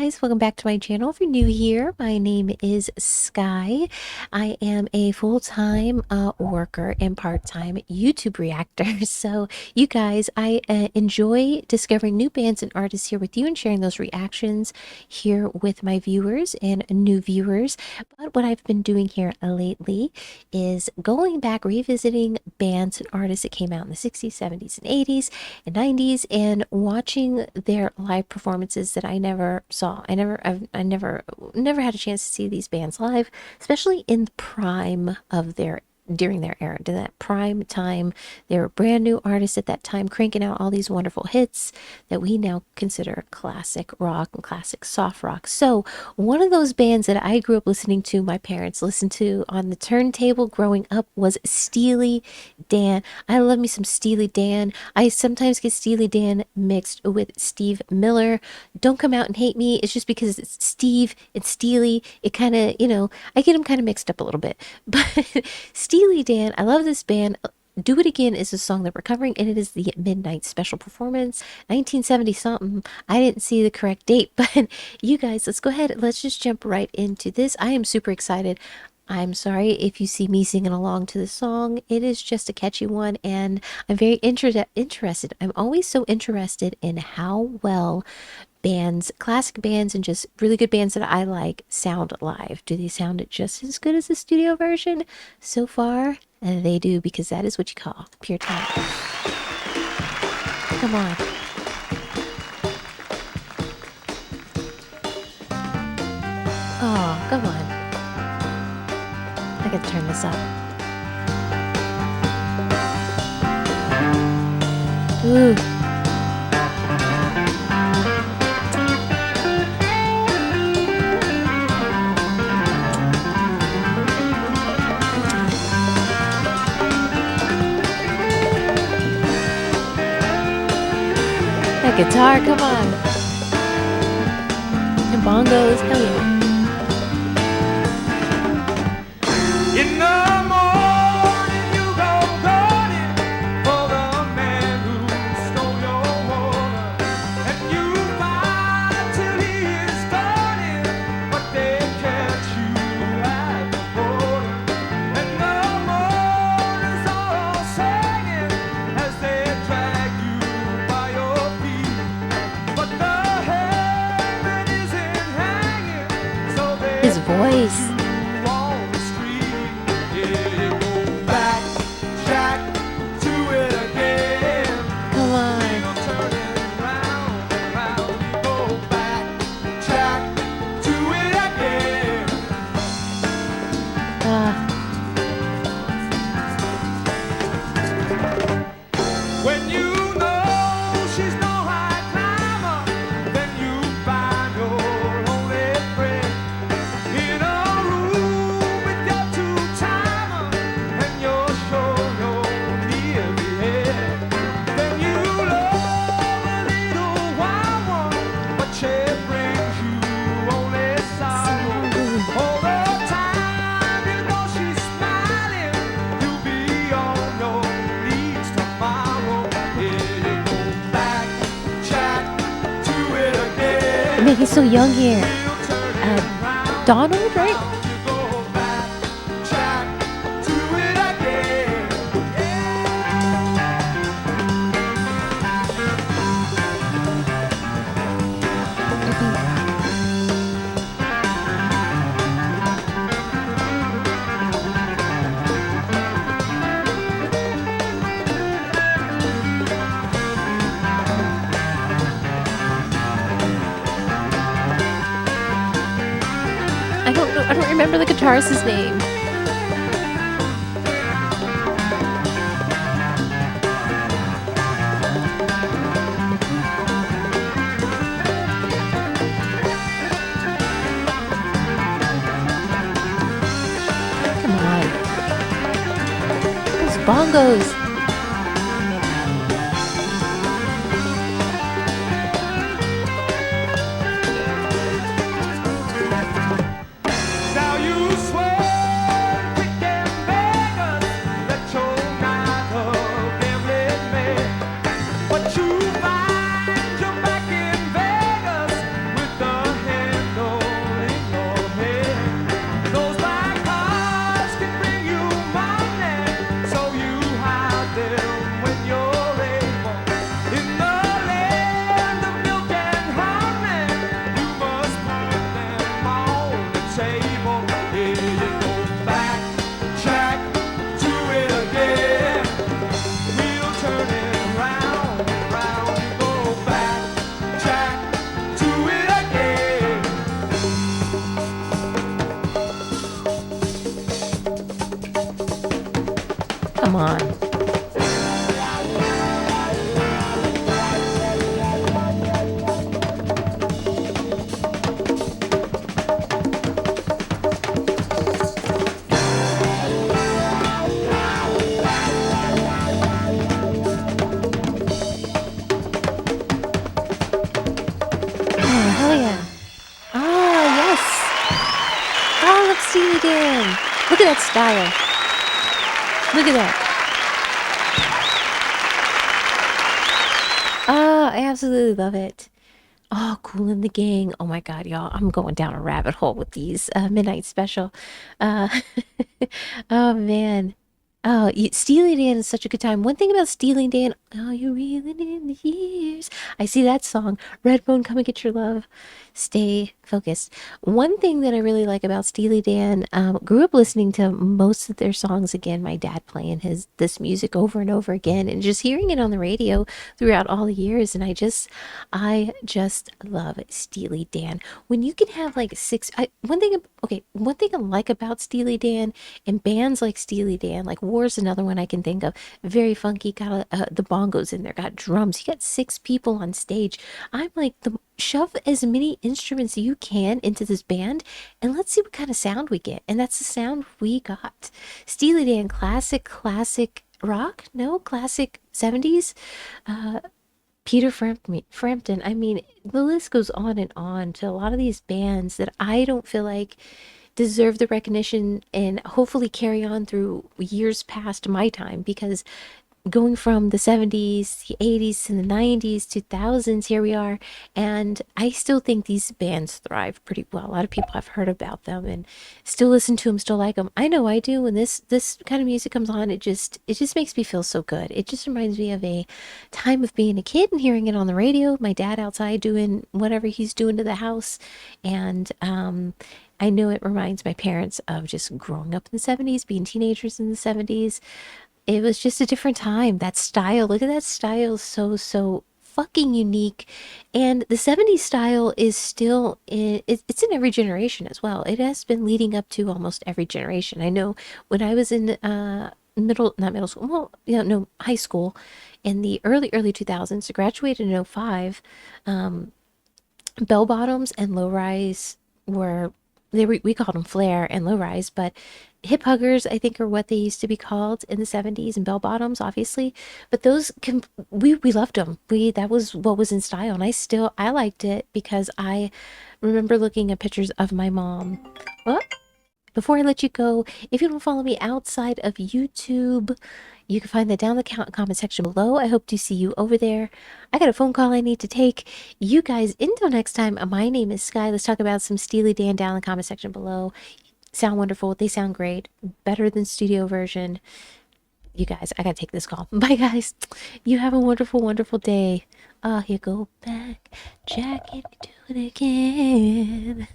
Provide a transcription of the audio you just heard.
guys, welcome back to my channel. If you're new here, my name is Sky. I am a full-time worker and part-time YouTube reactor. So you guys, I enjoy discovering new bands and artists here with you and sharing those reactions here with my viewers and new viewers. But what I've been doing here lately is going back, revisiting bands and artists that came out in the 60s, 70s, and 80s and 90s and watching their live performances that I never saw. I never had a chance to see these bands live, especially in the prime of their during their era, to that prime time. They were brand new artists at that time, cranking out all these wonderful hits that we now consider classic rock and classic soft rock. So one of those bands that I grew up listening to, my parents listened to on the turntable growing up, was Steely Dan. I love me some Steely Dan. I sometimes get Steely Dan mixed with Steve Miller. Don't come out and hate me. It's just because it's Steve and Steely. It kind of, I get them kind of mixed up a little bit. But Steely Dan, I love this band. Do It Again is a song that we're covering, and it is the Midnight Special Performance, 1970 something. I didn't see the correct date, but you guys, let's go ahead. Let's just jump right into this. I am super excited. I'm sorry if you see me singing along to the song. It is just a catchy one, and I'm very interested. I'm always so interested in how well bands, classic bands, and just really good bands that I like sound live. Do they sound just as good as the studio version? So far, they do, because that is what you call pure talent. Come on. Oh, come on. I gotta turn this up. Ooh. That guitar, come on. And bongos, hell yeah. In the morning you go gunning for the man who stole your woman, and you fight till he is done, but they catch you at the border. And the mourners are all singing as they drag you by your feet, but the heaven isn't hanging, so they His voice. When you know she's no high climber, then you find your only friend in a room with your two-timer, and you're sure you're near the end. Then you love a little wild one, but she brings you only sorrow. All the time you know she's smiling, you'll be on your knees tomorrow. Man, he's so young here. Donald, right? I don't remember the guitarist's name. Come on. Those bongos. Now you swear, pick and beggars, that you're not a gambling man, but you find you're back in Vegas with the Steely Dan. Look at that style. Look at that. Oh, I absolutely love it. Oh, Cool in the Gang. Oh my God, y'all. I'm going down a rabbit hole with these Midnight Special. Uh, oh, man. Oh, Steely Dan is such a good time. One thing about Steely Dan, oh, you're reeling in the years. I see that song. Redbone, come and get your love. Stay focused. One thing that I really like about Steely Dan, grew up listening to most of their songs again. My dad playing this music over and over again, and just hearing it on the radio throughout all the years. And I just love Steely Dan. When you can have like six, one thing I like about Steely Dan and bands like Steely Dan, like War's another one I can think of. Very funky, got the bongos in there, got drums. You got six people on stage. I'm like, shove as many instruments you can into this band, and let's see what kind of sound we get. And that's the sound we got. Steely Dan, classic rock, no classic 70s. Peter Frampton. I mean, the list goes on and on to a lot of these bands that I don't feel like deserve the recognition and hopefully carry on through years past my time, because going from the 70s, the 80s to the 90s, 2000s, here we are. And I still think these bands thrive pretty well. A lot of people have heard about them and still listen to them, still like them. I know I do. When this kind of music comes on, it just makes me feel so good. It just reminds me of a time of being a kid and hearing it on the radio, my dad outside doing whatever he's doing to the house. And I know it reminds my parents of just growing up in the 70s, being teenagers in the 70s. It was just a different time. That style, look at that style, so fucking unique. And the 70s style is still it's in every generation as well. It has been leading up to almost every generation. I know when I was in not middle school, well, yeah, no, high school in the early 2000s, I graduated in '05. Bell bottoms and low rise were we called them flare and low rise, but hip huggers I think are what they used to be called in the 70s, and bell bottoms obviously. But those we loved them. We That was what was in style, and I liked it because I remember looking at pictures of my mom. What? Before I let you go, if you don't follow me outside of YouTube, you can find that down in the comment section below. I hope to see you over there. I got a phone call I need to take. You guys, until next time, my name is Sky. Let's talk about some Steely Dan down in the comment section below. Sound wonderful. They sound great. Better than studio version. You guys, I gotta take this call. Bye, guys. You have a wonderful day. Here go back. Jack, do it again.